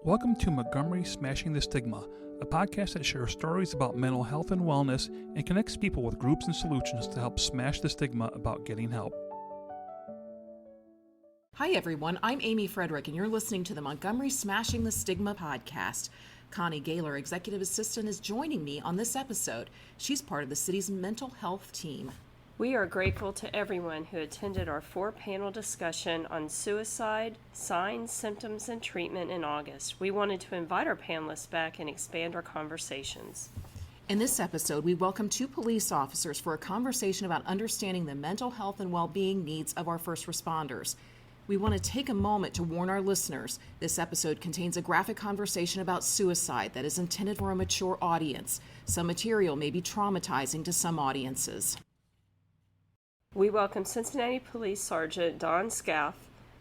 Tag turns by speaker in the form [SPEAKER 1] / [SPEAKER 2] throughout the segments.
[SPEAKER 1] Welcome to Montgomery Smashing the Stigma, a podcast that shares stories about mental health and wellness and connects people with groups and solutions to help smash the stigma about getting help.
[SPEAKER 2] Hi everyone, I'm Amy Frederick and you're listening to the Montgomery Smashing the Stigma podcast. Connie Gaylor, Executive Assistant, is joining me on this episode. She's part of the city's mental health team.
[SPEAKER 3] We are grateful to everyone who attended our 4-panel discussion on suicide, signs, symptoms, and treatment in August. We wanted to invite our panelists back and expand our conversations.
[SPEAKER 2] In this episode, we welcome 2 police officers for a conversation about understanding the mental health and well-being needs of our first responders. We want to take a moment to warn our listeners. This episode contains a graphic conversation about suicide that is intended for a mature audience. Some material may be traumatizing to some audiences.
[SPEAKER 3] We welcome Cincinnati Police Sergeant Don Scalf.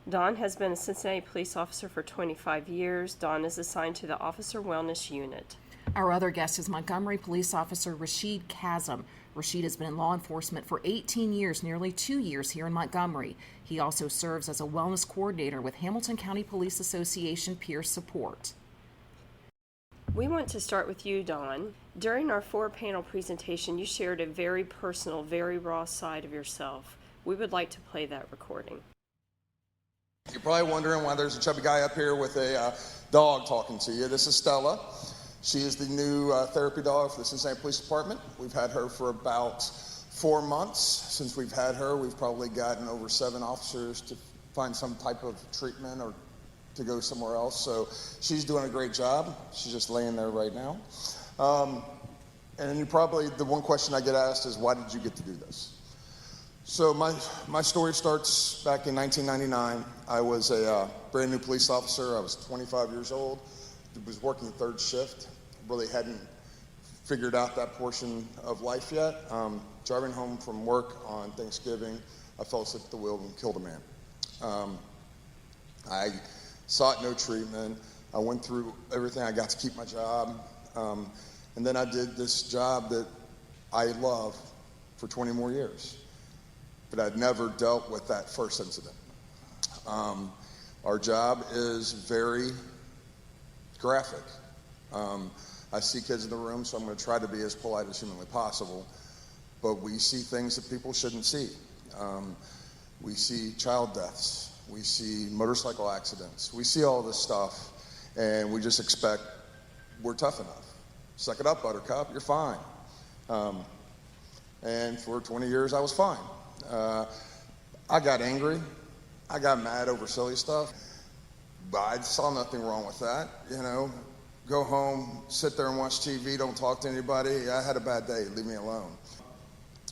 [SPEAKER 3] Don has been a Cincinnati police officer for 25 years. Don is assigned to the Officer Wellness Unit.
[SPEAKER 2] Our other guest is Montgomery Police Officer Rasheed Kassem. Rasheed has been in law enforcement for 18 years, nearly 2 years here in Montgomery. He also serves as a wellness coordinator with Hamilton County Police Association Peer Support.
[SPEAKER 3] We want to start with you, Don. During our 4-panel presentation, you shared a very personal, very raw side of yourself. We would like to play that recording.
[SPEAKER 4] You're probably wondering why there's a chubby guy up here with a dog talking to you. This is Stella. She is the new therapy dog for the Cincinnati Police Department. We've had her for about 4 months. Since we've had her, we've probably gotten over 7 officers to find some type of treatment or to go somewhere else. So she's doing a great job. She's just laying there right now. And you probably, the one question I get asked is, why did you get to do this? So my story starts back in 1999. I was a brand new police officer. I was 25 years old. Was working 3rd shift. Really hadn't figured out that portion of life yet. Driving home from work on Thanksgiving, I fell asleep at the wheel and killed a man. I sought no treatment. I went through everything. I got to keep my job. And then I did this job that I love for 20 more years. But I'd never dealt with that first incident. Our job is very graphic. I see kids in the room, so I'm going to try to be as polite as humanly possible. But we see things that people shouldn't see. We see child deaths. We see motorcycle accidents. We see all this stuff, and we just expect we're tough enough. Suck it up, buttercup, you're fine. And for 20 years, I was fine. I got angry. I got mad over silly stuff. But I saw nothing wrong with that, you know. Go home, sit there and watch TV, don't talk to anybody. I had a bad day, leave me alone.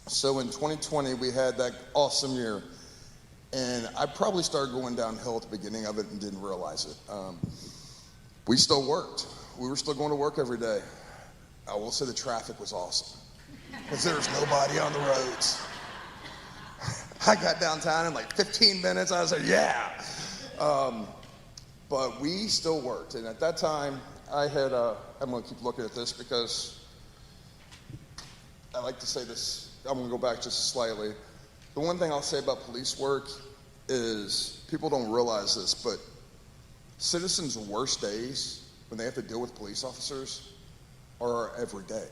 [SPEAKER 4] So in 2020, we had that awesome year. And I probably started going downhill at the beginning of it and didn't realize it. We still worked. We were still going to work every day. I will say the traffic was awesome because there was nobody on the roads. I got downtown in like 15 minutes. I was like, yeah. But we still worked. And at that time, I had, I'm going to keep looking at this because I like to say this. I'm going to go back just slightly. The one thing I'll say about police work is people don't realize this, but citizens' worst days when they have to deal with police officers are every day.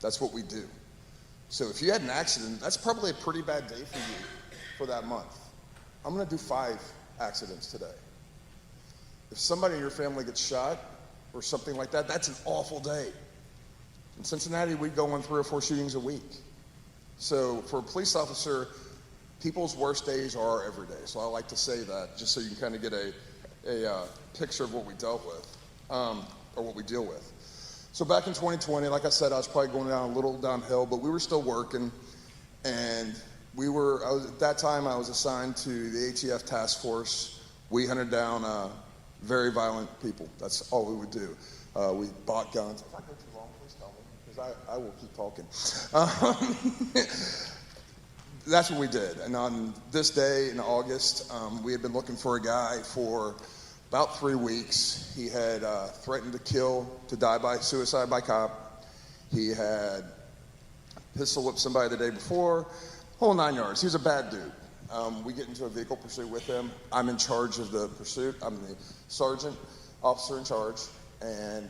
[SPEAKER 4] That's what we do. So if you had an accident, that's probably a pretty bad day for you for that month. I'm going to do 5 accidents today. If somebody in your family gets shot or something like that, that's an awful day. In Cincinnati, we go on 3 or 4 shootings a week. So for a police officer, people's worst days are every day. So I like to say that just so you can kind of get a picture of what we dealt with, or what we deal with. So back in 2020, like I said, I was probably going down a little downhill, but we were still working. And at that time, I was assigned to the ATF task force. We hunted down very violent people. That's all we would do. We bought guns. If I go too long, please tell me, because I will keep talking. That's what we did. And on this day in August, we had been looking for a guy for about 3 weeks. He had threatened to die by suicide by cop. He had pistol whipped somebody the day before, whole 9 yards. He was a bad dude. We get into a vehicle pursuit with him. I'm in charge of the pursuit. I'm the sergeant. officer in charge, and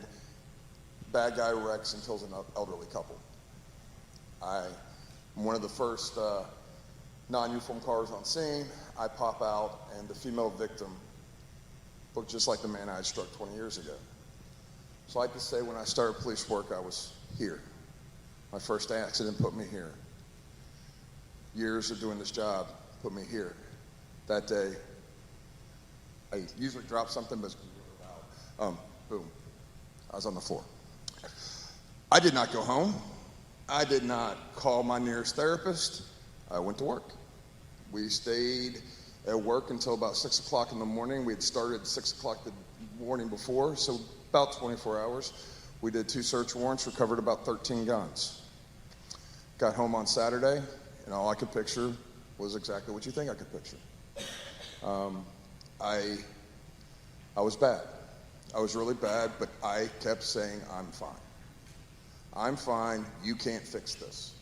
[SPEAKER 4] bad guy wrecks and kills an elderly couple. I'm one of the first non-uniform cars on scene. I pop out, and the female victim looked just like the man I had struck 20 years ago. So I like to say when I started police work, I was here. My first accident put me here. Years of doing this job put me here. That day, I usually drop something, but it's really loud. Boom. I was on the floor. I did not go home. I did not call my nearest therapist. I went to work. We stayed at work until about 6 o'clock in the morning. We had started at 6 o'clock the morning before, so about 24 hours. We did 2 search warrants, recovered about 13 guns. Got home on Saturday, and all I could picture was exactly what you think I could picture. I was bad. I was really bad, but I kept saying, I'm fine. I'm fine, you can't fix this.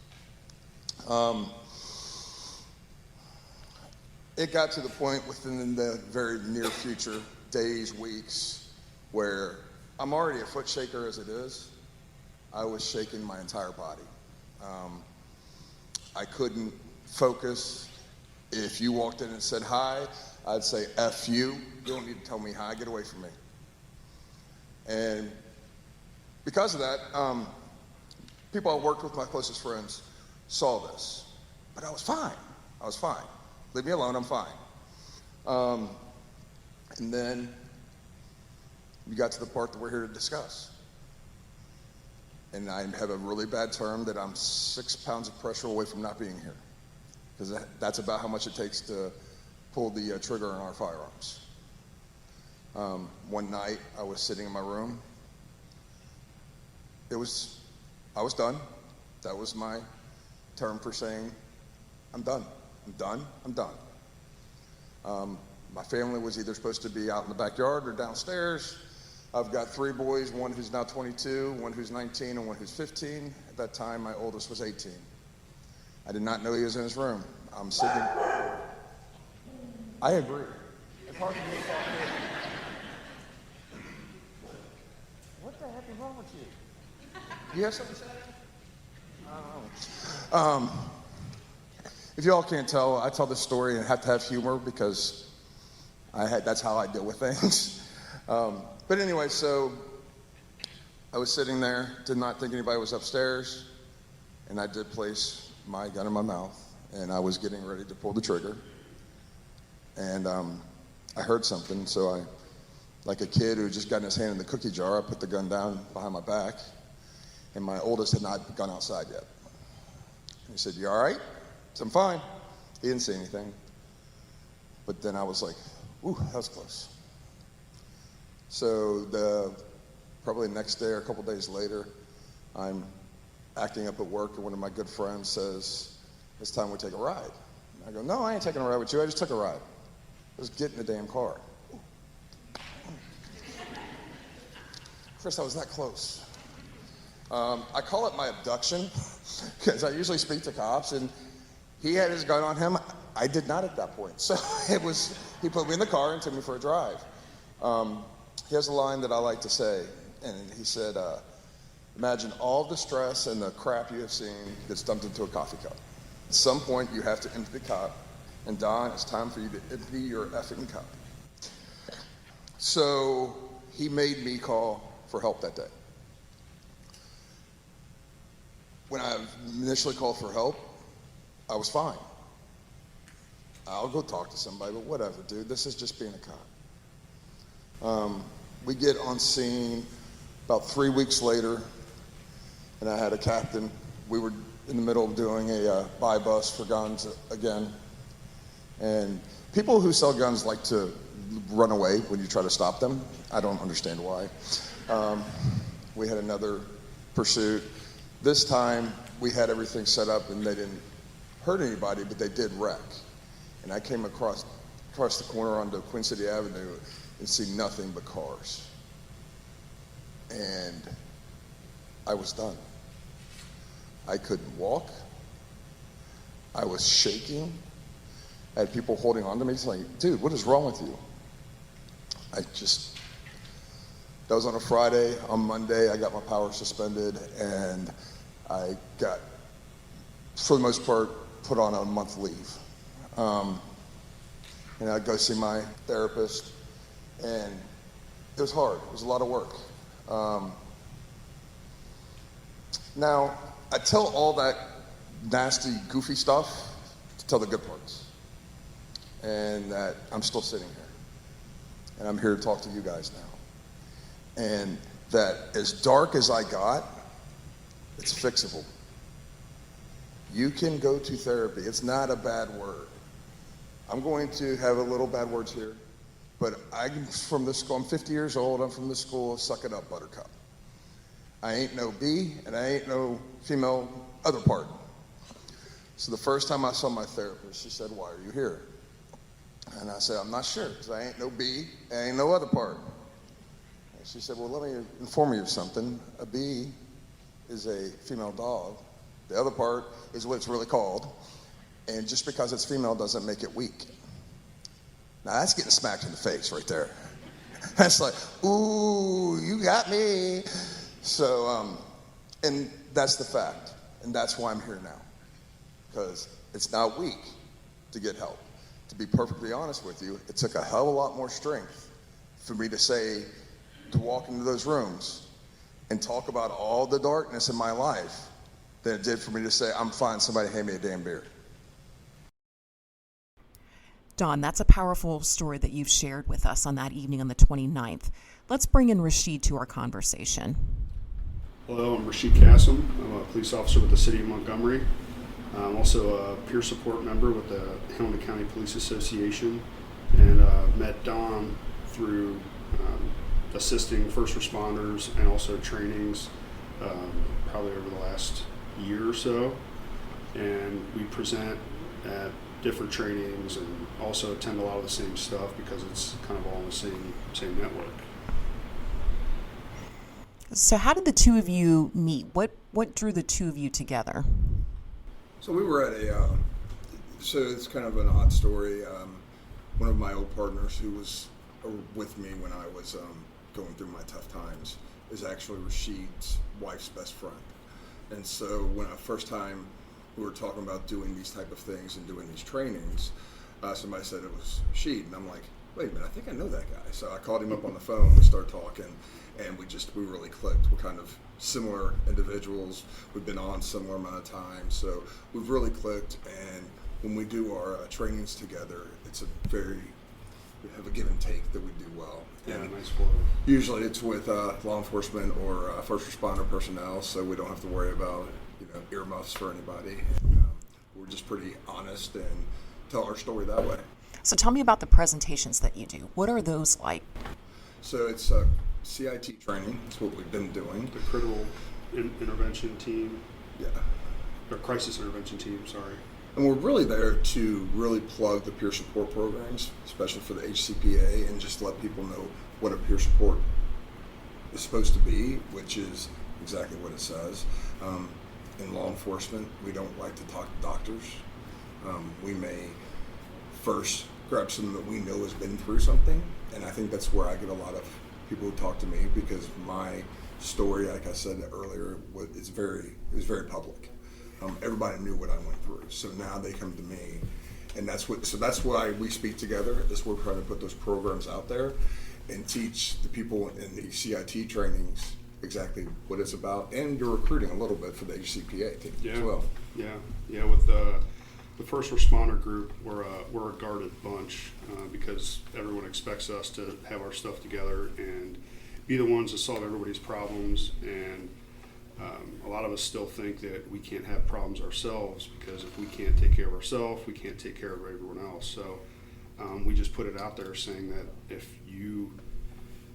[SPEAKER 4] It got to the point within the very near future, days, weeks, where I'm already a foot shaker as it is. I was shaking my entire body. I couldn't focus. If you walked in and said hi, I'd say, F you. You don't need to tell me hi, get away from me. And because of that, people I worked with, my closest friends, saw this. But I was fine. I was fine. Leave me alone, I'm fine. And then we got to the part that we're here to discuss. And I have a really bad term that I'm 6 pounds of pressure away from not being here. Because that's about how much it takes to pull the trigger on our firearms. One night, I was sitting in my room. I was done. That was my term for saying, I'm done. I'm done. I'm done. My family was either supposed to be out in the backyard or downstairs. I've got 3 boys, one who's now 22, one who's 19, and one who's 15. At that time, my oldest was 18. I did not know he was in his room. I'm sitting. I agree. It's hard to get talk. What the heck is wrong with you? You have something to say? I don't know. If you all can't tell, I tell this story and have to have humor because that's how I deal with things. But anyway, so I was sitting there, did not think anybody was upstairs, and I did place my gun in my mouth, and I was getting ready to pull the trigger. And I heard something, so I, like a kid who just got his hand in the cookie jar, I put the gun down behind my back, and my oldest had not gone outside yet. He said, "You all right?" I said, "I'm fine." He didn't say anything. But then I was like, ooh, that was close. So probably the next day or a couple days later, I'm acting up at work, and one of my good friends says, "It's time we take a ride." And I go, "No, I ain't taking a ride with you. I just took a ride. Just get in the damn car." Chris, I was that close. I call it my abduction because I usually speak to cops, and he had his gun on him. I did not at that point. So he put me in the car and took me for a drive. He has a line that I like to say, and he said, "Imagine all the stress and the crap you have seen gets dumped into a coffee cup. At some point, you have to empty the cup, and Don, it's time for you to empty your effing cup." So he made me call for help that day. When I initially called for help, I was fine. I'll go talk to somebody, but whatever, dude. This is just being a cop. We get on scene about 3 weeks later, and I had a captain. We were in the middle of doing a buy bust for guns again. And people who sell guns like to run away when you try to stop them. I don't understand why. We had another pursuit. This time, we had everything set up, and they didn't hurt anybody, but they did wreck. And I came across the corner onto Queen City Avenue and see nothing but cars. And I was done. I couldn't walk. I was shaking. I had people holding on to me saying, "Dude, what is wrong with you?" That was on a Friday. On Monday, I got my power suspended, and I got, for the most part, put on a month leave. And I'd go see my therapist, and it was hard. It was a lot of work. Now, I tell all that nasty, goofy stuff to tell the good parts, and that I'm still sitting here, and I'm here to talk to you guys now, and that as dark as I got, it's fixable. You can go to therapy. It's not a bad word. I'm going to have a little bad words here, but I'm from the school. I'm 50 years old. I'm from the school of suck it up, buttercup. I ain't no B, and I ain't no female other part. So the first time I saw my therapist, she said, "Why are you here?" And I said, "I'm not sure, because I ain't no B, I ain't no other part." And she said, "Well, let me inform you of something. A B is a female dog. The other part is what it's really called. And just because it's female doesn't make it weak." Now that's getting smacked in the face right there. That's like, ooh, you got me. So, and that's the fact. And that's why I'm here now. Because it's not weak to get help. To be perfectly honest with you, it took a hell of a lot more strength for me to say, to walk into those rooms and talk about all the darkness in my life than it did for me to say, "I'm fine, somebody hand me a damn beer."
[SPEAKER 2] Don, that's a powerful story that you've shared with us on that evening on the 29th. Let's bring in Rasheed to our conversation.
[SPEAKER 5] Hello, I'm Rasheed Kassem. I'm a police officer with the City of Montgomery. I'm also a peer support member with the Hamilton County Police Association, and met Don through assisting first responders and also trainings probably over the last year or so. And we present at different trainings and also attend a lot of the same stuff because it's kind of all in the same network.
[SPEAKER 2] So how did the two of you meet? What drew the two of you together?
[SPEAKER 6] So we were at so it's kind of an odd story. One of my old partners who was with me when I was going through my tough times is actually Rasheed's wife's best friend. And so when the first time we were talking about doing these type of things and doing these trainings, somebody said it was Rasheed, and I'm like, wait a minute, I think I know that guy. So I called him up on the phone, we started talking, and we really clicked. We're kind of similar individuals. We've been on similar amount of time, so we've really clicked. And when we do our trainings together, we have a give and take that we do well.
[SPEAKER 5] Yeah,
[SPEAKER 6] and
[SPEAKER 5] nice flow.
[SPEAKER 6] usually it's with law enforcement or first responder personnel, so we don't have to worry about earmuffs for anybody. And, we're just pretty honest and tell our story that way.
[SPEAKER 2] So tell me about the presentations that you do. What are those like?
[SPEAKER 6] So it's CIT training. That's what we've been doing.
[SPEAKER 5] The critical intervention team,
[SPEAKER 6] Yeah.
[SPEAKER 5] or crisis intervention team, sorry.
[SPEAKER 6] And we're really there to really plug the peer support programs, especially for the HCPA, and just let people know what a peer support is supposed to be, which is exactly what it says. In law enforcement, we don't like to talk to doctors. We may first grab someone that we know has been through something, and I think that's where I get a lot of people who talk to me, because my story, like I said earlier, it was very public. Everybody knew what I went through, so now they come to me, and that's why we speak together. That's why we're trying to put those programs out there and teach the people in the CIT trainings exactly what it's about, and you're recruiting a little bit for the HCPA team as well.
[SPEAKER 5] Yeah. With the first responder group, we're a guarded bunch because everyone expects us to have our stuff together and be the ones to solve everybody's problems. And a lot of us still think that we can't have problems ourselves, because if we can't take care of ourselves, we can't take care of everyone else. So we just put it out there saying that if you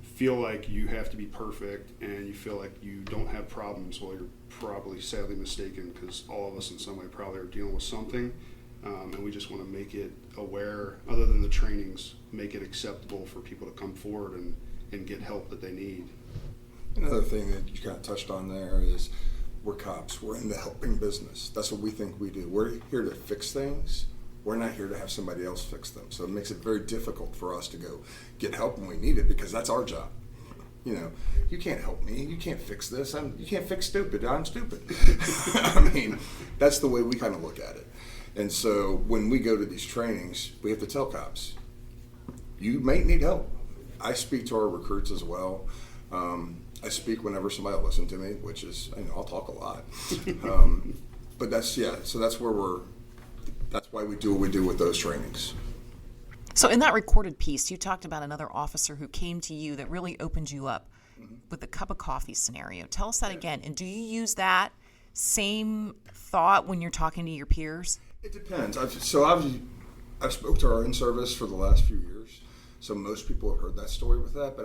[SPEAKER 5] feel like you have to be perfect and you feel like you don't have problems, well, you're probably sadly mistaken, because all of us in some way probably are dealing with something. And we just want to make it aware, other than the trainings, make it acceptable for people to come forward and get help that they need.
[SPEAKER 6] Another thing that you kind of touched on there is we're cops. We're in the helping business. That's what we think we do. We're here to fix things. We're not here to have somebody else fix them. So it makes it very difficult for us to go get help when we need it, because that's our job. You can't help me. You can't fix this. You can't fix stupid. I'm stupid. I mean, that's the way we kind of look at it. And so when we go to these trainings, we have to tell cops, you may need help. I speak to our recruits as well. I speak whenever somebody will listen to me, which is, I'll talk a lot. But so that's why we do what we do with those trainings.
[SPEAKER 2] So in that recorded piece, you talked about another officer who came to you that really opened you up with the cup of coffee scenario. Tell us that again. And do you use that same thought when you're talking to your peers? It depends. I've spoke to our in-service for the last few years, so most people have heard that story with that, but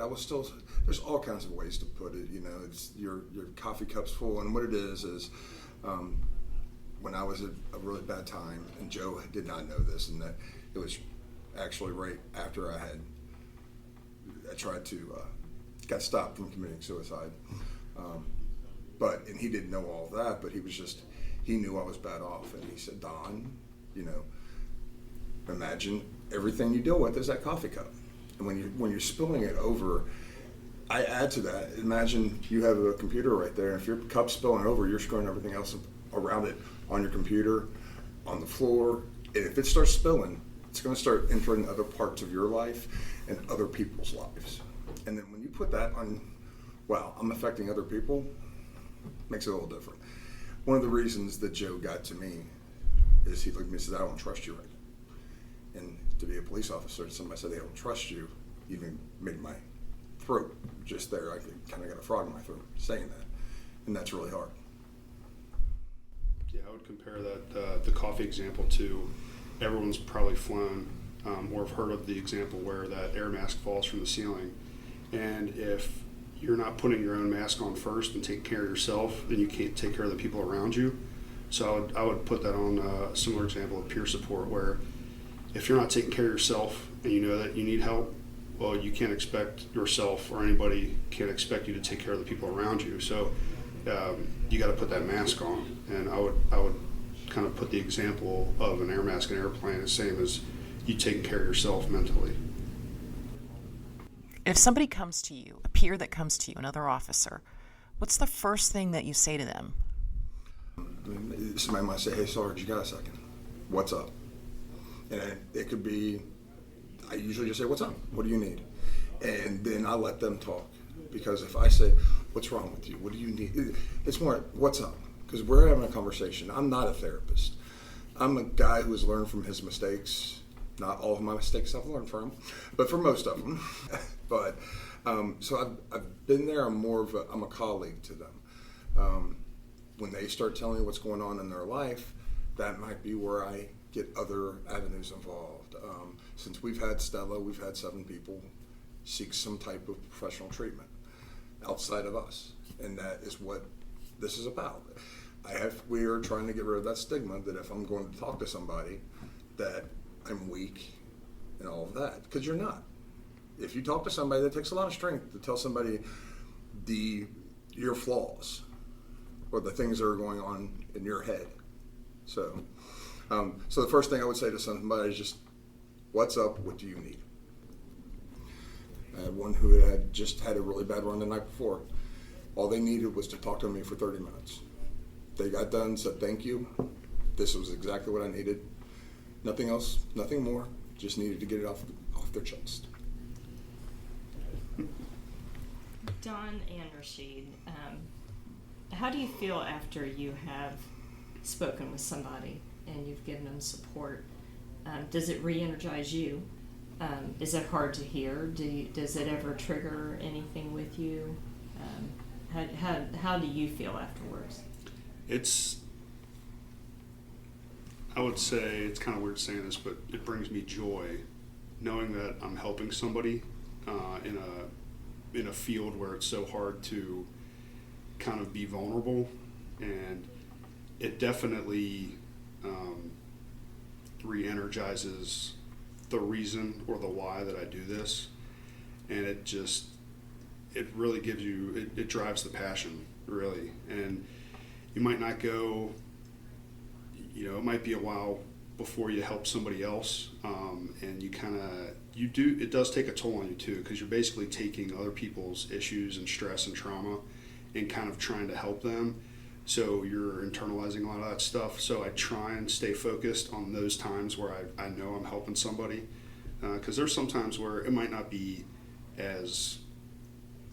[SPEAKER 2] there's all kinds of ways to put it. It's your coffee cup's full, and what it is when I was at a really bad time, and Joe did not know this, and that it was actually right after I tried to got stopped from committing suicide, and he didn't know all of that, but he knew I was bad off, and he said, Don, imagine everything you deal with is that coffee cup, and when you're spilling it over, I add to that, imagine you have a computer right there, and if your cup's spilling over, you're screwing everything else around it on your computer, on the floor, and if it starts spilling, it's going to start entering other parts of your life and other people's lives. And then when you put that on, wow, I'm affecting other people, makes it a little different. One of the reasons that Joe got to me is he looked at me and said, I don't trust you right now. And to be a police officer, somebody said they don't trust you, even made my throat just there. I kind of got a frog in my throat saying that. And that's really hard.
[SPEAKER 5] Yeah, I would compare that the coffee example to everyone's probably flown or have heard of the example where that air mask falls from the ceiling. And if you're not putting your own mask on first and taking care of yourself, then you can't take care of the people around you. So I would put that on a similar example of peer support, where if you're not taking care of yourself and you know that you need help, well, you can't expect yourself or anybody can't expect you to take care of the people around you. So you got to put that mask on. And I would kind of put the example of an air mask in an airplane the same as you taking care of yourself mentally.
[SPEAKER 2] If somebody comes to you, a peer that comes to you, another officer, what's the first thing that you say to them?
[SPEAKER 6] Somebody might say, hey, Sarge, you got a second? What's up? And it could be, I usually just say, what's up? What do you need? And then I let them talk. Because if I say, what's wrong with you? What do you need? It's more, what's up? Because we're having a conversation. I'm not a therapist. I'm a guy who has learned from his mistakes. Not all of my mistakes I've learned from, but for most of them. But so I've been there. I'm a colleague to them. When they start telling me what's going on in their life, that might be where I get other avenues involved. Since we've had Stella, we've had 7 people seek some type of professional treatment outside of us, and that is what this is about. We are trying to get rid of that stigma that if I'm going to talk to somebody that I'm weak and all of that, because you're not. If you talk to somebody, that takes a lot of strength to tell somebody your flaws or the things that are going on in your head. So the first thing I would say to somebody is just, what's up? What do you need? I had one who had just had a really bad run the night before. All they needed was to talk to me for 30 minutes. They got done, said thank you. This was exactly what I needed. Nothing else, nothing more. Just needed to get it off their chest.
[SPEAKER 3] Don and Rasheed, how do you feel after you have spoken with somebody and you've given them support? Does it re-energize you? Is it hard to hear? Does it ever trigger anything with you? How do you feel afterwards?
[SPEAKER 5] I would say, it's kind of weird saying this, but it brings me joy knowing that I'm helping somebody in a field where it's so hard to kind of be vulnerable, and it definitely re-energizes the reason or the why that I do this, and it really gives you, it drives the passion, really. And you might not go, it might be a while before you help somebody else, and you kind of it does take a toll on you too, because you're basically taking other people's issues and stress and trauma and kind of trying to help them. So you're internalizing a lot of that stuff. So I try and stay focused on those times where I know I'm helping somebody, because there's some times where it might not be as,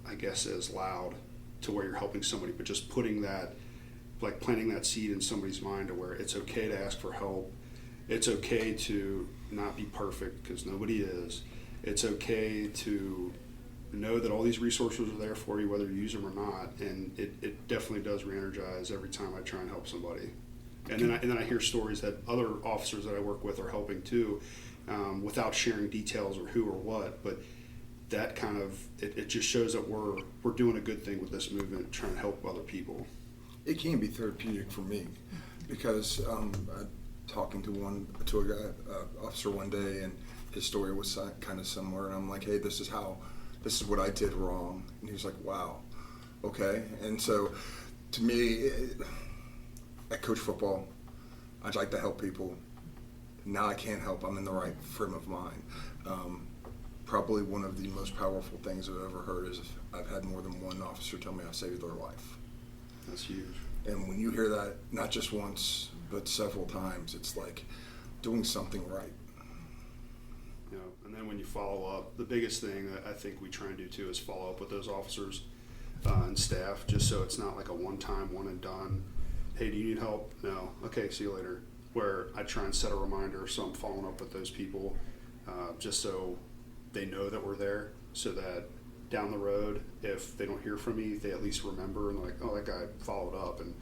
[SPEAKER 5] I guess, as loud to where you're helping somebody, but just putting that, like planting that seed in somebody's mind to where it's okay to ask for help. It's okay to not be perfect, because nobody is. It's okay to know that all these resources are there for you, whether you use them or not. And it definitely does re-energize every time I try and help somebody. And then I hear stories that other officers that I work with are helping too, without sharing details or who or what. But that kind of, it just shows that we're doing a good thing with this movement, trying to help other people.
[SPEAKER 6] It can be therapeutic for me, because talking to a guy, officer one day, and his story was kind of similar, and I'm like, hey, this is what I did wrong, and he was like, wow, okay. And so to me, I coach football, I'd like to help people. Now I can't help, I'm in the right frame of mind. Probably one of the most powerful things I've ever heard is I've had more than one officer tell me I saved their life.
[SPEAKER 5] That's huge.
[SPEAKER 6] And when you hear that, not just once, but several times, it's like doing something right.
[SPEAKER 5] You know, and then when you follow up, the biggest thing that I think we try and do too is follow up with those officers and staff, just so it's not like a one-time, one and done. Hey, do you need help? No. Okay, see you later. Where I try and set a reminder, so I'm following up with those people, just so they know that we're there, so that down the road, if they don't hear from me, they at least remember and they're like, oh, that guy followed up. And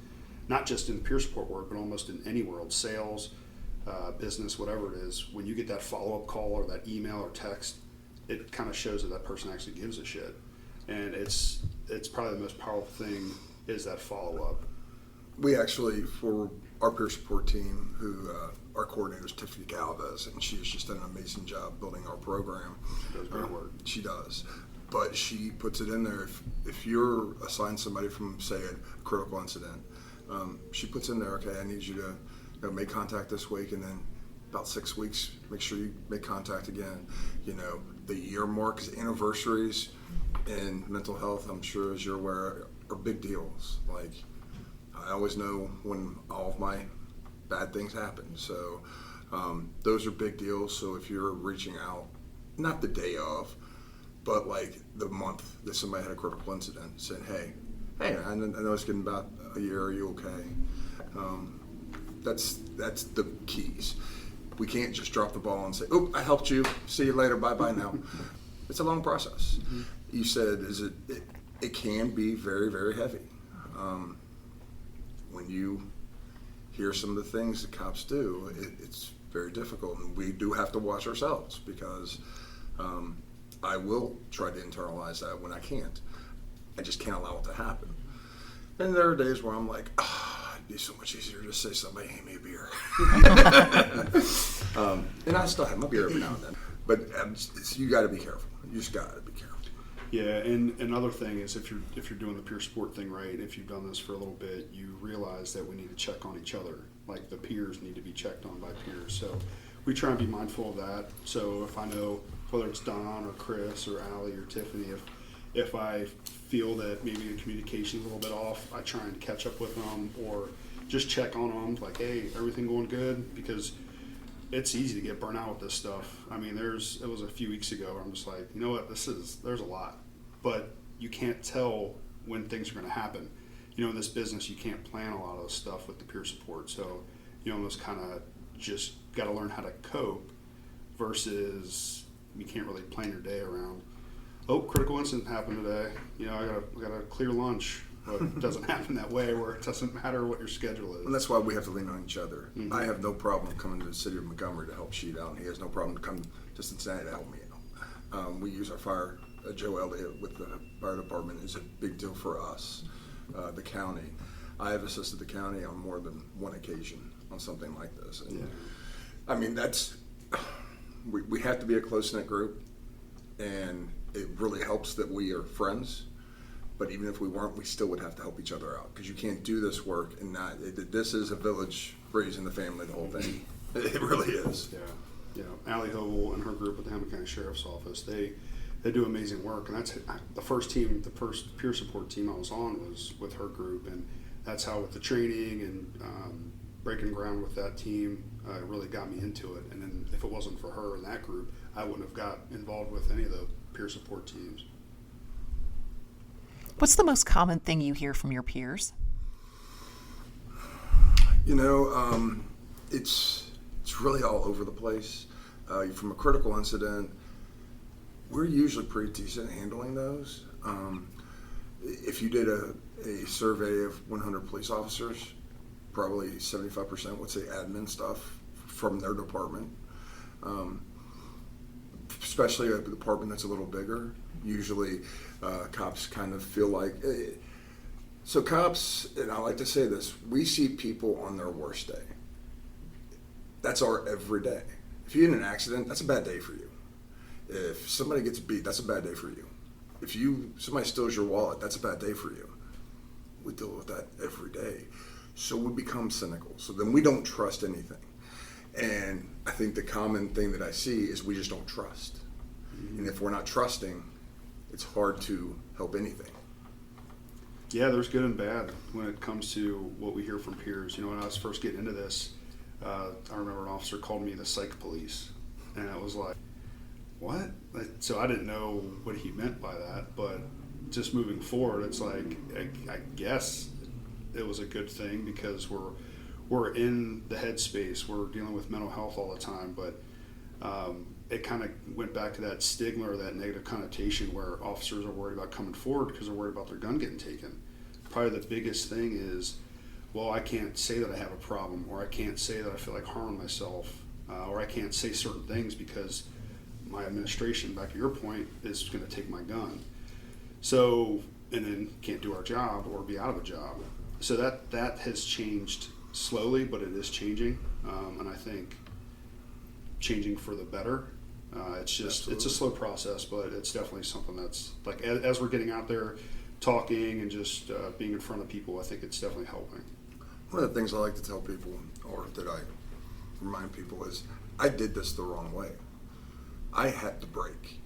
[SPEAKER 5] not just in peer support work, but almost in any world, sales, business, whatever it is, when you get that follow-up call or that email or text, it kind of shows that person actually gives a shit. And it's probably the most powerful thing is that follow-up.
[SPEAKER 6] We actually, for our peer support team, who our coordinator is Tiffany Galvez, and she has just done an amazing job building our program.
[SPEAKER 5] She does great work.
[SPEAKER 6] She does. But she puts it in there, if you're assigned somebody from, say, a critical incident, she puts in there, okay, I need you to make contact this week, and then about 6 weeks, make sure you make contact again. The year marks, anniversaries in mental health, I'm sure, as you're aware, are big deals. Like, I always know when all of my bad things happen. So those are big deals. So if you're reaching out, not the day of, but like the month that somebody had a critical incident, saying, hey, I know it's getting about a year, are you okay? That's the keys. We can't just drop the ball and say, oh, I helped you, see you later, bye-bye now. It's a long process. Mm-hmm. You said, it can be very, very heavy. When you hear some of the things that cops do, it's very difficult, and we do have to watch ourselves, because I will try to internalize that when I can't. I just can't allow it to happen. And there are days where I'm like, it'd be so much easier to say somebody, hand me a beer. And I still have my beer every now and then. But you got to be careful. You just got to be careful.
[SPEAKER 5] Yeah, and another thing is if you're doing the peer support thing right, if you've done this for a little bit, you realize that we need to check on each other. Like the peers need to be checked on by peers. So we try and be mindful of that. So if I know, whether it's Don or Chris or Allie or Tiffany, if I feel that maybe the communication's a little bit off, I try and catch up with them or just check on them, like, hey, everything going good? Because it's easy to get burnt out with this stuff. I mean, it was a few weeks ago where I'm just like, you know what, there's a lot. But you can't tell when things are going to happen. In this business, you can't plan a lot of this stuff with the peer support. So you almost kind of just got to learn how to cope versus you can't really plan your day around, oh, critical incident happened today. I got to clear lunch. But it doesn't happen that way, where it doesn't matter what your schedule is.
[SPEAKER 6] And that's why we have to lean on each other.
[SPEAKER 5] Mm-hmm.
[SPEAKER 6] I have no problem coming to the city of Montgomery to help Sheet out, and he has no problem to come to Cincinnati to help me out. We use our fire, Joe Elliott with the fire department is a big deal for us, the county. I have assisted the county on more than one occasion on something like this. And, I mean, we have to be a close-knit group, and it really helps that we are friends. But even if we weren't, we still would have to help each other out, because you can't do this work and not. This is a village raising the family, the whole thing. It really is.
[SPEAKER 5] Yeah. Allie Hovel and her group at the Hamilton County Sheriff's Office, they do amazing work, and that's the first peer support team I was on was with her group, and that's how with the training and breaking ground with that team really got me into it. And then if it wasn't for her and that group, I wouldn't have got involved with any of the peer support teams.
[SPEAKER 2] What's the most common thing you hear from your peers?
[SPEAKER 6] It's really all over the place. From a critical incident, we're usually pretty decent at handling those. If you did a survey of 100 police officers, probably 75% would say admin stuff from their department. Especially a department that's a little bigger. Usually cops kind of feel like, so cops, and I like to say this, we see people on their worst day. That's our every day. If you get in an accident, that's a bad day for you. If somebody gets beat, that's a bad day for you. If somebody steals your wallet, that's a bad day for you. We deal with that every day. So we become cynical. So then we don't trust anything. And I think the common thing that I see is we just don't trust. Mm-hmm. And if we're not trusting, it's hard to help anything.
[SPEAKER 5] Yeah, there's good and bad when it comes to what we hear from peers. When I was first getting into this, I remember an officer called me the psych police. And I was like, what? So I didn't know what he meant by that, but just moving forward, it's like, I guess it was a good thing because we're in the headspace, we're dealing with mental health all the time, but it kind of went back to that stigma or that negative connotation where officers are worried about coming forward because they're worried about their gun getting taken. Probably the biggest thing is, well, I can't say that I have a problem, or I can't say that I feel like harming myself, or I can't say certain things because my administration, back to your point, is going to take my gun. So, and then can't do our job or be out of a job. So that has changed slowly, but it is changing, and I think changing for the better. It's just Absolutely. It's a slow process, but it's definitely something that's like as we're getting out there talking and just being in front of people, I think it's definitely helping.
[SPEAKER 6] One of the things I like to tell people, or that I remind people, is I did this the wrong way. I had the break.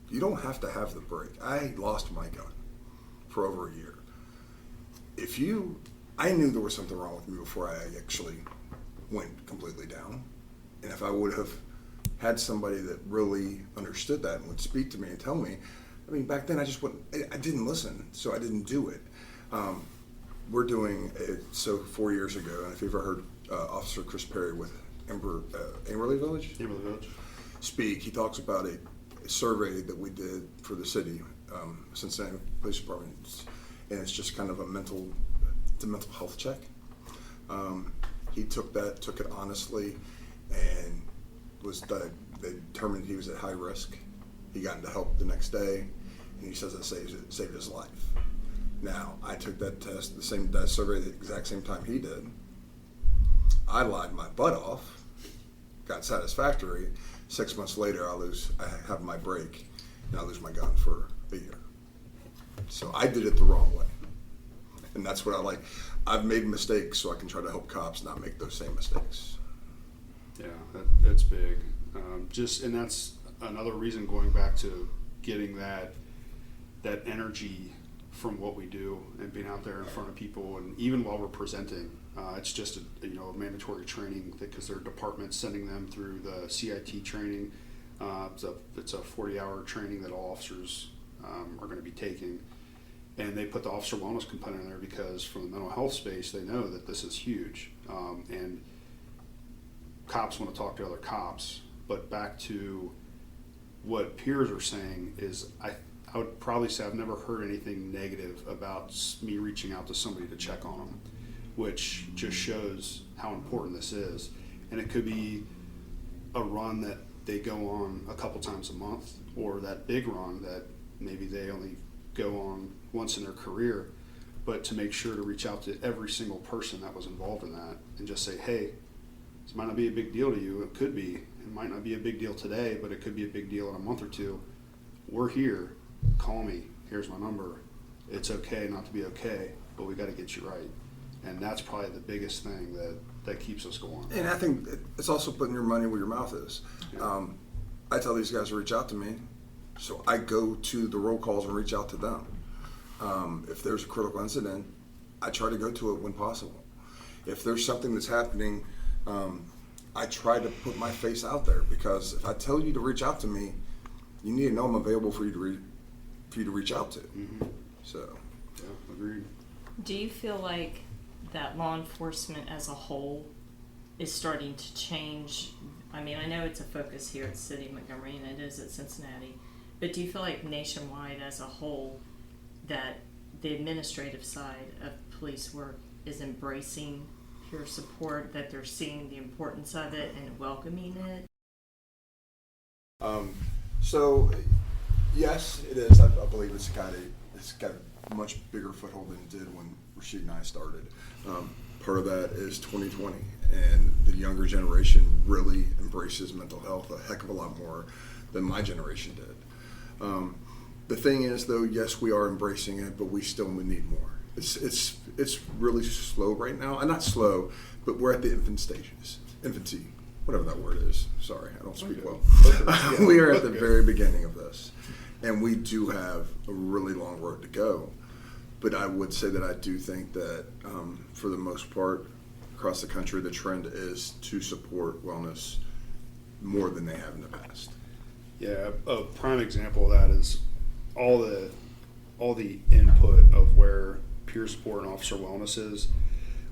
[SPEAKER 6] You don't have to have the break. I lost my gun for over a year. I knew there was something wrong with me before I actually went completely down. And if I would have had somebody that really understood that and would speak to me and tell me, back then I didn't listen, so I didn't do it. We're doing it, so 4 years ago, and if you've ever heard Officer Chris Perry with Amberley Village speak, he talks about a survey that we did for the city, Cincinnati Police Department, and it's just kind of a mental health check. He took it honestly, and they determined he was at high risk. He got into help the next day, and he says it saved his life. Now, I took that test, that survey the exact same time he did. I lied my butt off, got satisfactory. 6 months later, I have my break, and I lose my gun for a year. So I did it the wrong way. And that's what I like. I've made mistakes, so I can try to help cops not make those same mistakes.
[SPEAKER 5] Yeah, that's big. And that's another reason, going back to getting that energy from what we do and being out there in front of people, and even while we're presenting, it's just a mandatory training because their department's sending them through the CIT training. It's a 40-hour training that all officers are going to be taking, and they put the officer wellness component in there because from the mental health space, they know that this is huge, and cops want to talk to other cops. But back to what peers are saying is, I would probably say I've never heard anything negative about me reaching out to somebody to check on them, which just shows how important this is. And it could be a run that they go on a couple times a month, or that big run that maybe they only go on once in their career, but to make sure to reach out to every single person that was involved in that and just say, hey, this might not be a big deal to you. It could be. It might not be a big deal today, but it could be a big deal in a month or two. We're here. Call me. Here's my number. It's okay not to be okay, but we got to get you right. And that's probably the biggest thing that that keeps us going.
[SPEAKER 6] And I think it's also putting your money where your mouth is.
[SPEAKER 5] Yeah.
[SPEAKER 6] I tell these guys to reach out to me, so I go to the roll calls and reach out to them. If there's a critical incident, I try to go to it when possible. If there's something that's happening, I try to put my face out there, because if I tell you to reach out to me, you need to know I'm available for you to reach out to.
[SPEAKER 5] Mm-hmm.
[SPEAKER 6] So,
[SPEAKER 5] yeah, agreed.
[SPEAKER 7] Do you feel like that law enforcement as a whole is starting to change? I mean, I know it's a focus here at the city of Montgomery, and it is at Cincinnati, but do you feel like nationwide as a whole that the administrative side of police work is embracing peer support, that they're seeing the importance of it and welcoming it?
[SPEAKER 6] So yes, it is. I believe it's got a much bigger foothold than it did when Rasheed and I started. Part of that is 2020, and the younger generation really embraces mental health a heck of a lot more than my generation did. The thing is, though, yes, we are embracing it, but we still need more. It's really slow right now. Not slow, but we're at the infancy, whatever that word is. Sorry, I don't speak well. We are at the very beginning of this, and we do have a really long road to go. But I would say that I do think that, for the most part, across the country, the trend is to support wellness more than they have in the past.
[SPEAKER 5] Yeah, a prime example of that is all the input of where peer support and officer wellness is.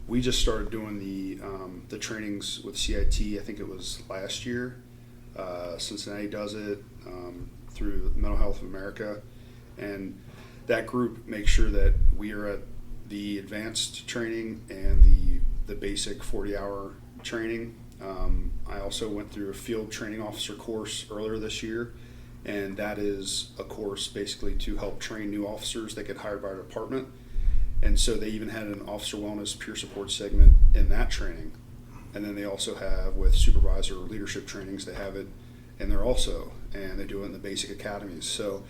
[SPEAKER 5] We just started doing the trainings with CIT. I think it was last year. Cincinnati does it through Mental Health of America, and that group makes sure that we are at the advanced training and the basic 40-hour training. I also went through a field training officer course earlier this year, and that is a course basically to help train new officers that get hired by our department. And so they even had an officer wellness peer support segment in that training. And then they also have, with supervisor leadership trainings, they have it in there also, and they do it in the basic academies. So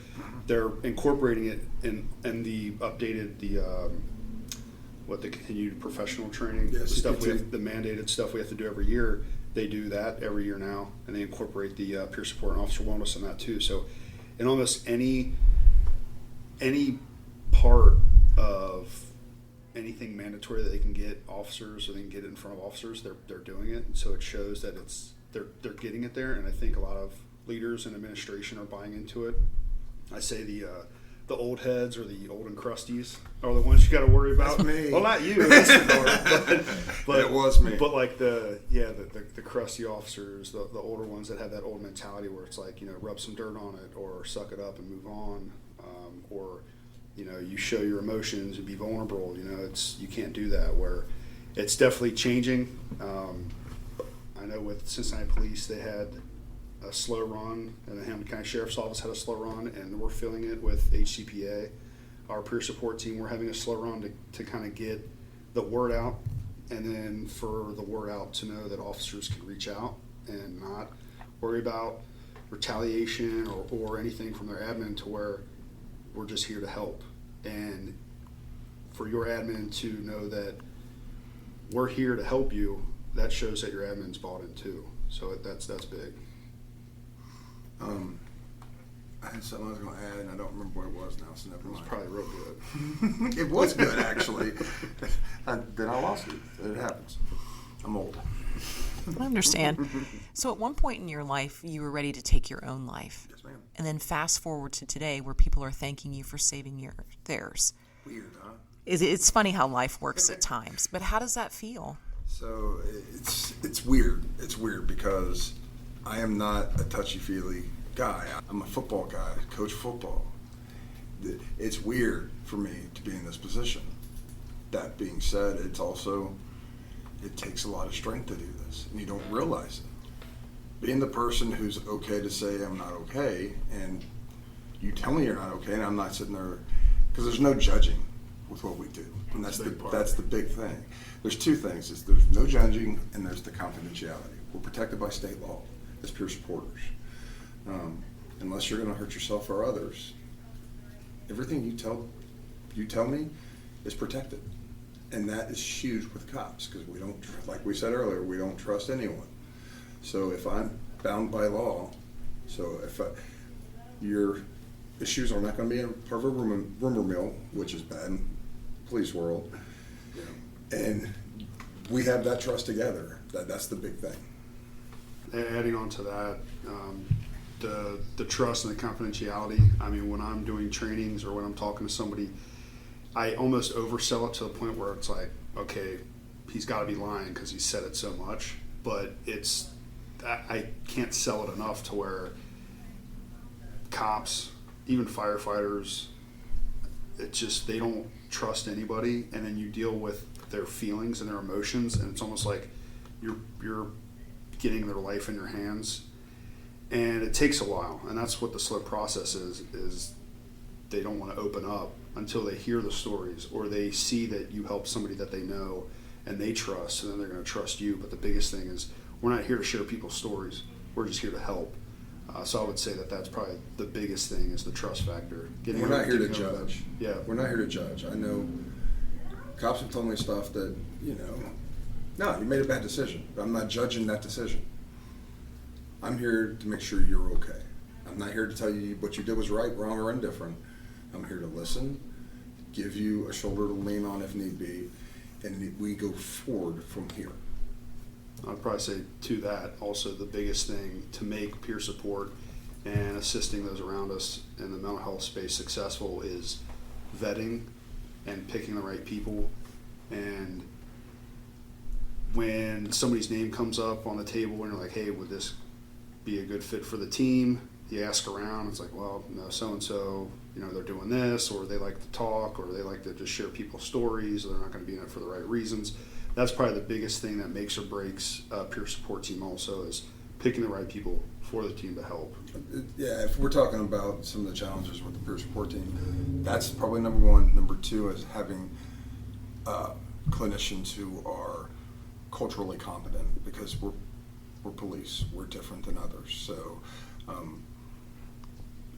[SPEAKER 5] they're incorporating it in the updated, the continued professional training,
[SPEAKER 6] Yeah,
[SPEAKER 5] the stuff
[SPEAKER 6] CPT.
[SPEAKER 5] the mandated stuff we have to do every year. They do that every year now, and they incorporate the peer support and officer wellness in that too. So in almost any part of anything mandatory that they can get officers, or they can get it in front of officers, they're doing it. And so it shows that they're getting it there, and I think a lot of leaders and administration are buying into it. I say the old heads, or the old and crusties, are the ones you got to worry about.
[SPEAKER 6] That's me.
[SPEAKER 5] Well, not you, that's but
[SPEAKER 6] It was me.
[SPEAKER 5] But like the crusty officers, the older ones that have that old mentality where it's like, rub some dirt on it, or suck it up and move on, or you show your emotions and be vulnerable. You can't do that. Where it's definitely changing. I know with Cincinnati Police, they had a slow run, and the Hamilton County Sheriff's Office had a slow run, and we're filling it with HCPA. Our peer support team, we're having a slow run to kind of get the word out, and then for the word out to know that officers can reach out and not worry about retaliation or anything from their admin, to where we're just here to help. And for your admin to know that we're here to help you, that shows that your admin's bought in too. So that's big.
[SPEAKER 6] I had something I was going to add, and I don't remember what it was now, so never
[SPEAKER 5] It was
[SPEAKER 6] mind.
[SPEAKER 5] probably real good.
[SPEAKER 6] It was good, actually. Then I lost it. It happens. I'm old.
[SPEAKER 2] I understand. So at one point in your life, you were ready to take your own life.
[SPEAKER 6] Yes, ma'am.
[SPEAKER 2] And then fast forward to today, where people are thanking you for saving theirs.
[SPEAKER 6] Weird, huh?
[SPEAKER 2] It's funny how life works at times, but how does that feel?
[SPEAKER 6] So it's weird. It's weird because I am not a touchy-feely guy. I'm a football guy, coach football. It's weird for me to be in this position. That being said, it takes a lot of strength to do this, and you don't realize it. Being the person who's okay to say I'm not okay, and you tell me you're not okay, and I'm not sitting there, because there's no judging with what we do, and that's the big thing. There's two things: there's no judging, and there's the confidentiality. We're protected by state law as peer supporters. Unless you're going to hurt yourself or others, everything you tell me is protected. And that is huge with cops, because we don't, like we said earlier, we don't trust anyone. So if I'm bound by law, so if your issues are not going to be a part of a rumor mill, which is bad in the police world, and we have that trust together, that's the big thing.
[SPEAKER 5] Adding on to that, the trust and the confidentiality. I mean, when I'm doing trainings or when I'm talking to somebody, I almost oversell it to the point where it's like, okay, he's got to be lying because he said it so much. But I can't sell it enough to where cops, even firefighters, they don't trust anybody, and then you deal with their feelings and their emotions, and it's almost like you're getting their life in your hands, and it takes a while, and that's what the slow process is they don't want to open up until they hear the stories or they see that you help somebody that they know and they trust, and then they're going to trust you. But the biggest thing is we're not here to share people's stories, we're just here to help. So I would say that that's probably the biggest thing, is the trust factor.
[SPEAKER 6] We're not here to judge.
[SPEAKER 5] Yeah,
[SPEAKER 6] we're not here to judge. I know cops have told me stuff that, no, you made a bad decision. But I'm not judging that decision. I'm here to make sure you're okay. I'm not here to tell you what you did was right, wrong, or indifferent. I'm here to listen, give you a shoulder to lean on if need be, and we go forward from here.
[SPEAKER 5] I'd probably say to that also the biggest thing to make peer support and assisting those around us in the mental health space successful is vetting and picking the right people. And when somebody's name comes up on the table and you're like, hey, would this be a good fit for the team? You ask around, it's like, well, no, so-and-so, they're doing this, or they like to talk, or they like to just share people's stories, or they're not going to be in it for the right reasons. That's probably the biggest thing that makes or breaks a peer support team also, is picking the right people for the team to help.
[SPEAKER 6] Yeah, if we're talking about some of the challenges with the peer support team, that's probably number one. Number two is having clinicians who are culturally competent, because we're police, we're different than others. So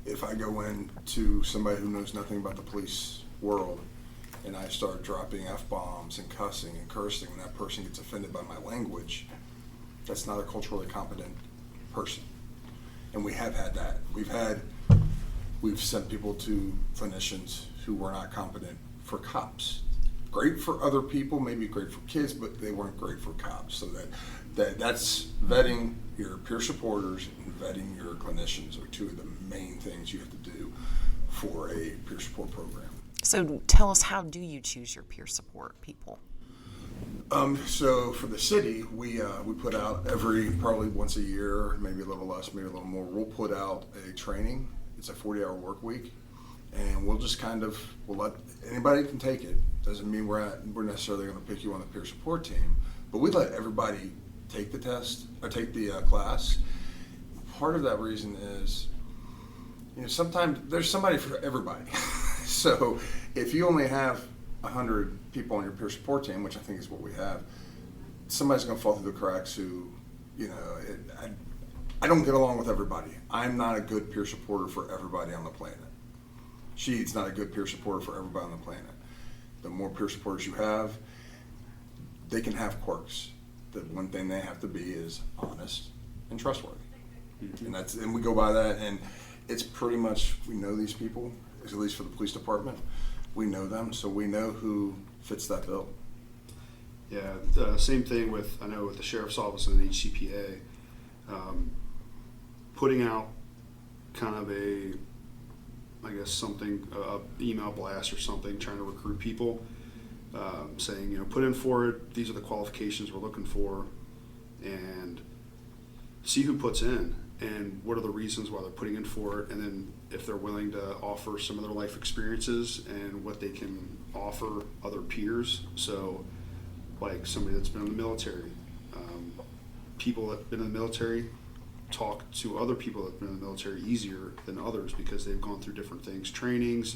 [SPEAKER 6] if I go in to somebody who knows nothing about the police world and I start dropping F-bombs and cussing and cursing, and that person gets offended by my language, that's not a culturally competent person. And we have had that. We've sent people to clinicians who were not competent for cops. Great for other people, maybe great for kids, but they weren't great for cops. So that's vetting your peer supporters and vetting your clinicians are two of the main things you have to do for a peer support program.
[SPEAKER 2] So tell us, how do you choose your peer support people?
[SPEAKER 6] So for the city, we put out probably once a year, maybe a little less, maybe a little more, we'll put out a training. It's a 40-hour work week, and we'll just we'll let anybody can take it. Doesn't mean we're necessarily going to pick you on the peer support team, but we let everybody take the test or take the class. Part of that reason is, sometimes there's somebody for everybody. So if you only have 100 people on your peer support team, which I think is what we have, somebody's going to fall through the cracks who, I don't get along with everybody. I'm not a good peer supporter for everybody on the planet. She's not a good peer supporter for everybody on the planet. The more peer supporters you have, they can have quirks. The one thing they have to be is honest and trustworthy. Mm-hmm. And we go by that, and it's pretty much, we know these people, at least for the police department. We know them, so we know who fits that bill.
[SPEAKER 5] Yeah, same thing with the sheriff's office and the HCPA. Putting out kind of a email blast or something, trying to recruit people, saying, put in for it, these are the qualifications we're looking for, and see who puts in and what are the reasons why they're putting in for it, and then if they're willing to offer some of their life experiences and what they can offer other peers. So like somebody that's been in the military, people that have been in the military talk to other people that have been in the military easier than others because they've gone through different things, trainings,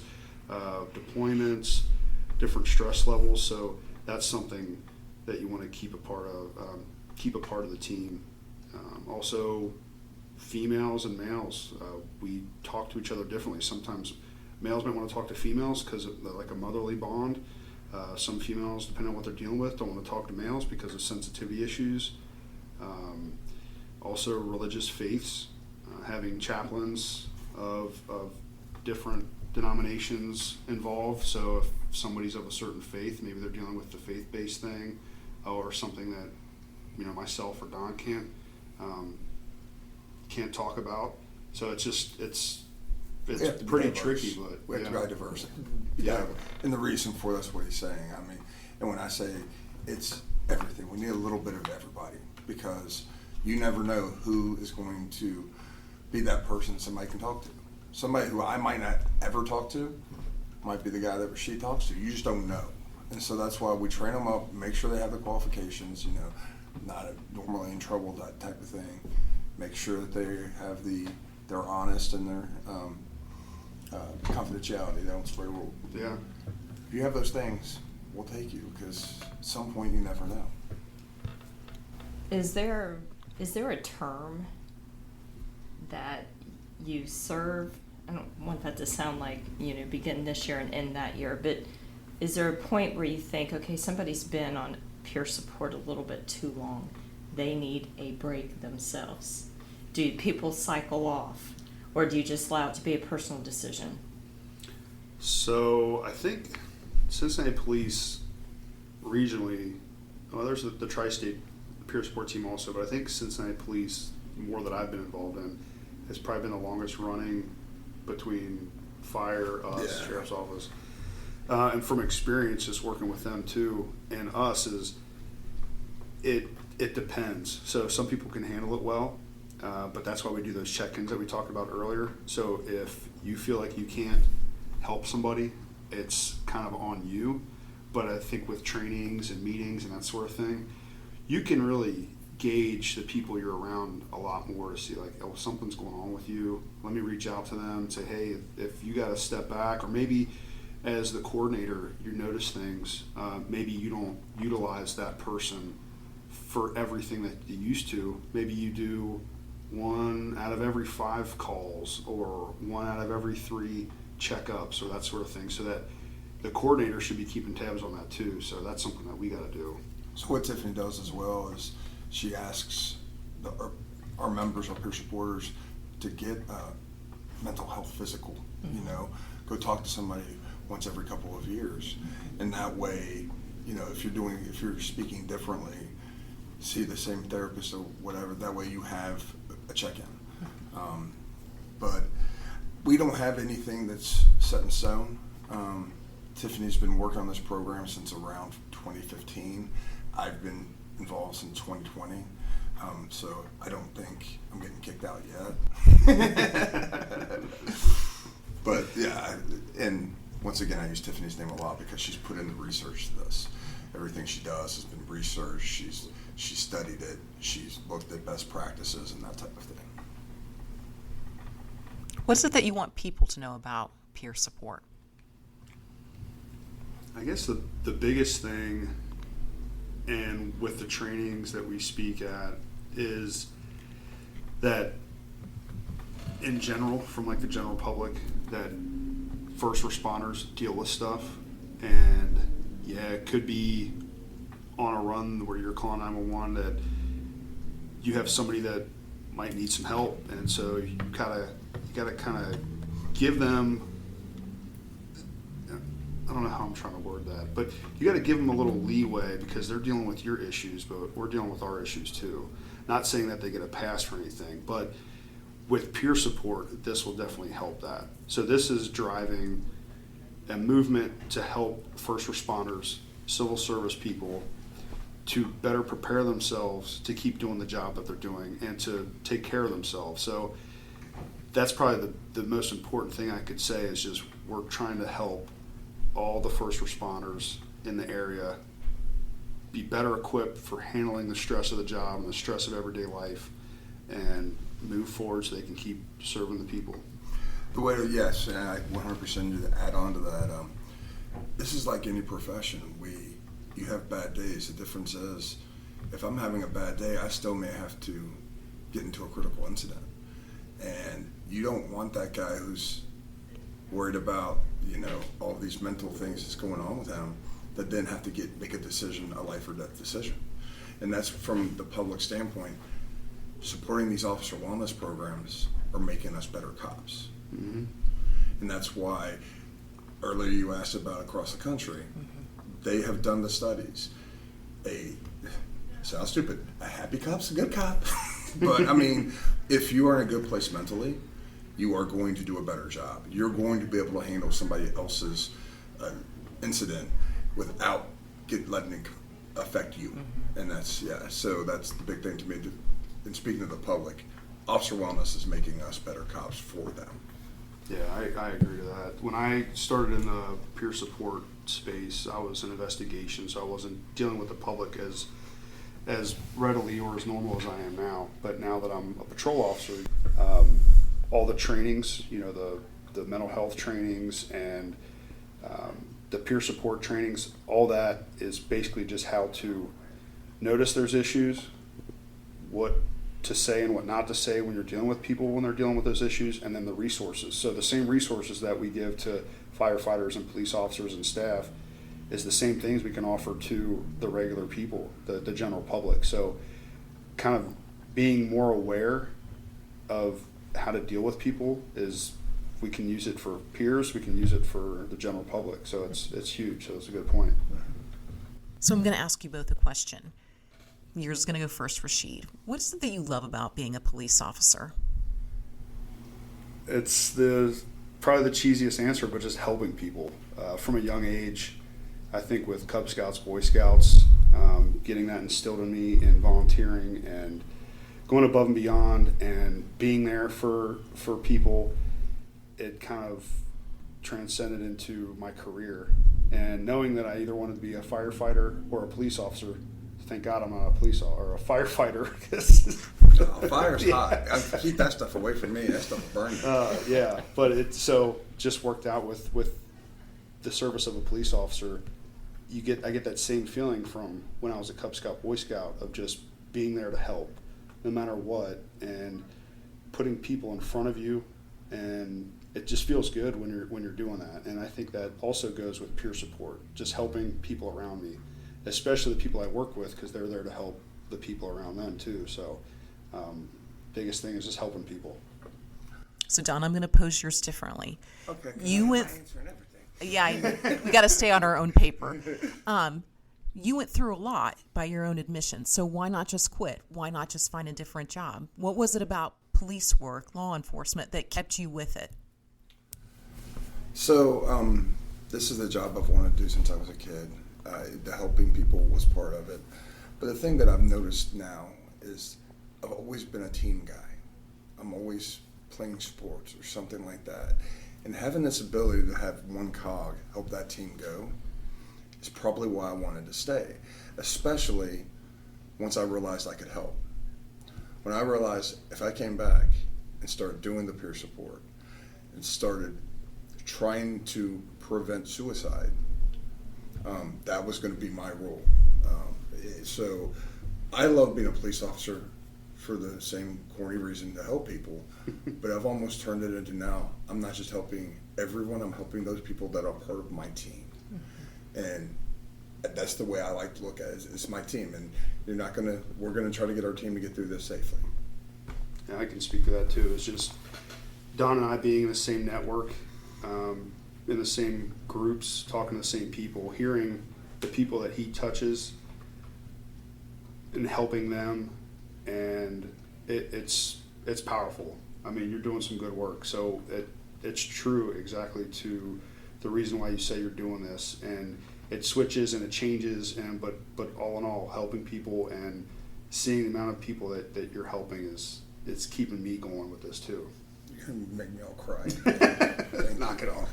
[SPEAKER 5] deployments, different stress levels. So that's something that you want to keep a part of the team. Also, females and males, we talk to each other differently. Sometimes males might want to talk to females because of like a motherly bond. Some females, depending on what they're dealing with, don't want to talk to males because of sensitivity issues. Also, religious faiths, having chaplains of different denominations involved. So if somebody's of a certain faith, maybe they're dealing with the faith-based thing, or something that myself or Don can't talk about. So it's pretty tricky, but
[SPEAKER 6] we have to provide diversity. Yeah, and the reason for that's what he's saying. I mean, and when I say it's everything, we need a little bit of everybody, because you never know who is going to be that person somebody can talk to. Somebody who I might not ever talk to might be the guy that Rasheed talks to. You just don't know. And so that's why we train them up, make sure they have the qualifications, not normally in trouble, that type of thing. Make sure that they're honest and their confidentiality. They don't spray rule.
[SPEAKER 5] Yeah.
[SPEAKER 6] If you have those things, we'll take you, because at some point you never know.
[SPEAKER 7] Is there a term that you serve? I don't want that to sound like, begin this year and end that year, but is there a point where you think, okay, somebody's been on peer support a little bit too long, they need a break themselves? Do people cycle off, or do you just allow it to be a personal decision?
[SPEAKER 5] So I think Cincinnati Police regionally, there's the tri-state peer support team also, but I think Cincinnati Police, more that I've been involved in, has probably been the longest running between fire, us, sheriff's office. And from experience, just working with them too, and us, is it depends. So some people can handle it well, but that's why we do those check-ins that we talked about earlier. So if you feel like you can't help somebody, it's kind of on you. But I think with trainings and meetings and that sort of thing, you can really gauge the people you're around a lot more to see, like, oh, something's going on with you. Let me reach out to them and say, hey, if you got to step back, or maybe as the coordinator, you notice things, maybe you don't utilize that person for everything that you used to. Maybe you do 1 out of every 5 calls, or 1 out of every 3 checkups, or that sort of thing, so that the coordinator should be keeping tabs on that too. So that's something that we got to do.
[SPEAKER 6] So what Tiffany does as well is she asks our members, our peer supporters, to get a mental health physical. Go talk to somebody once every couple of years, and that way, if you're speaking differently, see the same therapist or whatever. That way you have a check-in. But we don't have anything that's set in stone. Tiffany's been working on this program since around 2015. I've been involved since 2020. So I don't think I'm getting kicked out yet. But yeah, and once again, I use Tiffany's name a lot because she's put in the research to this. Everything she does has been researched. She's studied it. She's looked at best practices and that type of thing.
[SPEAKER 2] What is it that you want people to know about peer support?
[SPEAKER 5] I guess the biggest thing, and with the trainings that we speak at, is that in general, from like the general public, that first responders deal with stuff, and it could be on a run where you're calling 911 that you have somebody that might need some help, and so you gotta kind of give them, I don't know how I'm trying to word that, but you got to give them a little leeway because they're dealing with your issues, but we're dealing with our issues too. Not saying that they get a pass for anything, but with peer support, this will definitely help that. So this is driving a movement to help first responders, civil service people, to better prepare themselves to keep doing the job that they're doing and to take care of themselves. So that's probably the most important thing I could say, is just we're trying to help all the first responders in the area be better equipped for handling the stress of the job and the stress of everyday life, and move forward so they can keep serving the people.
[SPEAKER 6] The way, yes, and I 100% add on to that. This is like any profession. You have bad days. The difference is, if I'm having a bad day, I still may have to get into a critical incident, and you don't want that guy who's worried about all these mental things that's going on with him that then have to make a decision, a life or death decision. And that's from the public standpoint. Supporting these officer wellness programs are making us better cops.
[SPEAKER 5] Mm-hmm.
[SPEAKER 6] And that's why earlier you asked about across the country. They have done the studies. Sounds stupid, a happy cop's a good cop. But I mean, if you are in a good place mentally, you are going to do a better job. You're going to be able to handle somebody else's incident without letting it affect you. And so that's the big thing to me. And speaking of the public, officer wellness is making us better cops for them.
[SPEAKER 5] Yeah, I agree to that. When I started in the peer support space, I was in investigation, so I wasn't dealing with the public as readily or as normal as I am now. But now that I'm a patrol officer, all the trainings, the mental health trainings and the peer support trainings, all that is basically just how to notice there's issues, what to say and what not to say when you're dealing with people when they're dealing with those issues, and then the resources. So the same resources that we give to firefighters and police officers and staff is the same things we can offer to the regular people, the general public. So kind of being more aware of how to deal with people is, we can use it for peers, we can use it for the general public. So it's huge. So it's a good point.
[SPEAKER 2] So I'm going to ask you both a question. Yours is going to go first, Rasheed. What is it that you love about being a police officer?
[SPEAKER 5] It's probably the cheesiest answer, but just helping people. From a young age, I think with Cub Scouts, Boy Scouts, getting that instilled in me in volunteering and going above and beyond and being there for people, it kind of transcended into my career. And knowing that I either wanted to be a firefighter or a police officer, thank God I'm not a police or a firefighter.
[SPEAKER 6] Fire's hot. I keep that stuff away from me. That stuff will burn you.
[SPEAKER 5] Yeah, but it just worked out with the service of a police officer. I get that same feeling from when I was a Cub Scout, Boy Scout, of just being there to help, no matter what, and putting people in front of you, and it just feels good when you're doing that. And I think that also goes with peer support, just helping people around me, especially the people I work with, because they're there to help the people around them too. So biggest thing is just helping people.
[SPEAKER 2] So Don, I'm going to pose yours differently.
[SPEAKER 6] Okay.
[SPEAKER 2] You went.
[SPEAKER 6] Answering everything.
[SPEAKER 2] Yeah, we got to stay on our own paper. You went through a lot by your own admission. So why not just quit? Why not just find a different job? What was it about police work, law enforcement, that kept you with it?
[SPEAKER 6] So this is the job I've wanted to do since I was a kid. The helping people was part of it. But the thing that I've noticed now is I've always been a team guy. I'm always playing sports or something like that. And having this ability to have one cog help that team go is probably why I wanted to stay, especially once I realized I could help. When I realized if I came back and started doing the peer support and started trying to prevent suicide, that was going to be my role. So I love being a police officer for the same corny reason, to help people, but I've almost turned it into now I'm not just helping everyone, I'm helping those people that are part of my team. And that's the way I like to look at it. It's my team, and we're gonna try to get our team to get through this safely.
[SPEAKER 5] Yeah, I can speak to that too. It's just Don and I being in the same network, in the same groups, talking to the same people, hearing the people that he touches and helping them, and it's powerful. I mean, you're doing some good work. So it's true exactly to the reason why you say you're doing this, and it switches and it changes, and but all in all, helping people and seeing the amount of people that you're helping it's keeping me going with this too.
[SPEAKER 6] You're gonna make me all cry.
[SPEAKER 5] Knock it off.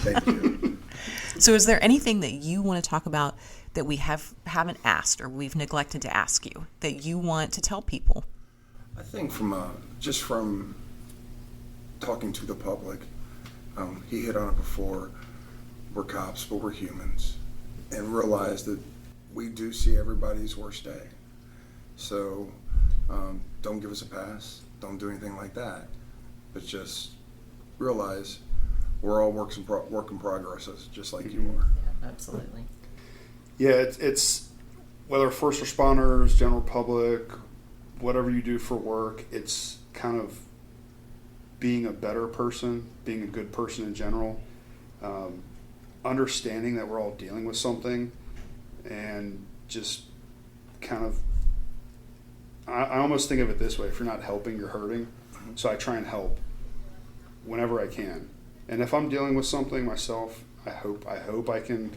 [SPEAKER 6] Thank you.
[SPEAKER 2] So is there anything that you want to talk about that we haven't asked or we've neglected to ask you that you want to tell people?
[SPEAKER 6] I think from talking to the public, he hit on it before, we're cops, but we're humans, and realize that we do see everybody's worst day. So don't give us a pass, don't do anything like that, but just realize we're all work in progress, just like you are.
[SPEAKER 7] Yeah, absolutely.
[SPEAKER 5] Yeah, it's whether first responders, general public, whatever you do for work, it's kind of being a better person, being a good person in general, understanding that we're all dealing with something, and just kind of, I almost think of it this way: if you're not helping, you're hurting. So I try and help whenever I can. And if I'm dealing with something myself, I hope I can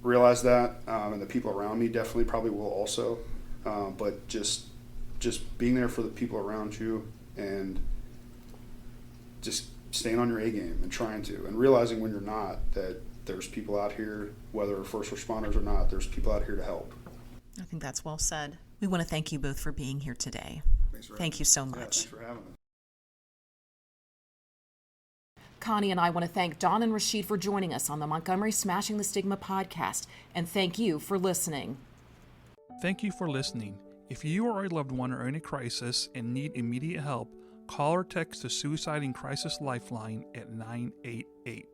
[SPEAKER 5] realize that, and the people around me definitely probably will also. But just being there for the people around you, and just staying on your A game and trying to, and realizing when you're not, that there's people out here, whether first responders or not, there's people out here to help.
[SPEAKER 2] I think that's well said. We want to thank you both for being here today. Thank you so much.
[SPEAKER 5] Yeah, thanks for having us.
[SPEAKER 2] Connie and I want to thank Don and Rasheed for joining us on the Montgomery Smashing the Stigma podcast, and thank you for listening.
[SPEAKER 1] Thank you for listening. If you or a loved one are in a crisis and need immediate help, call or text the Suicide and Crisis Lifeline at 988.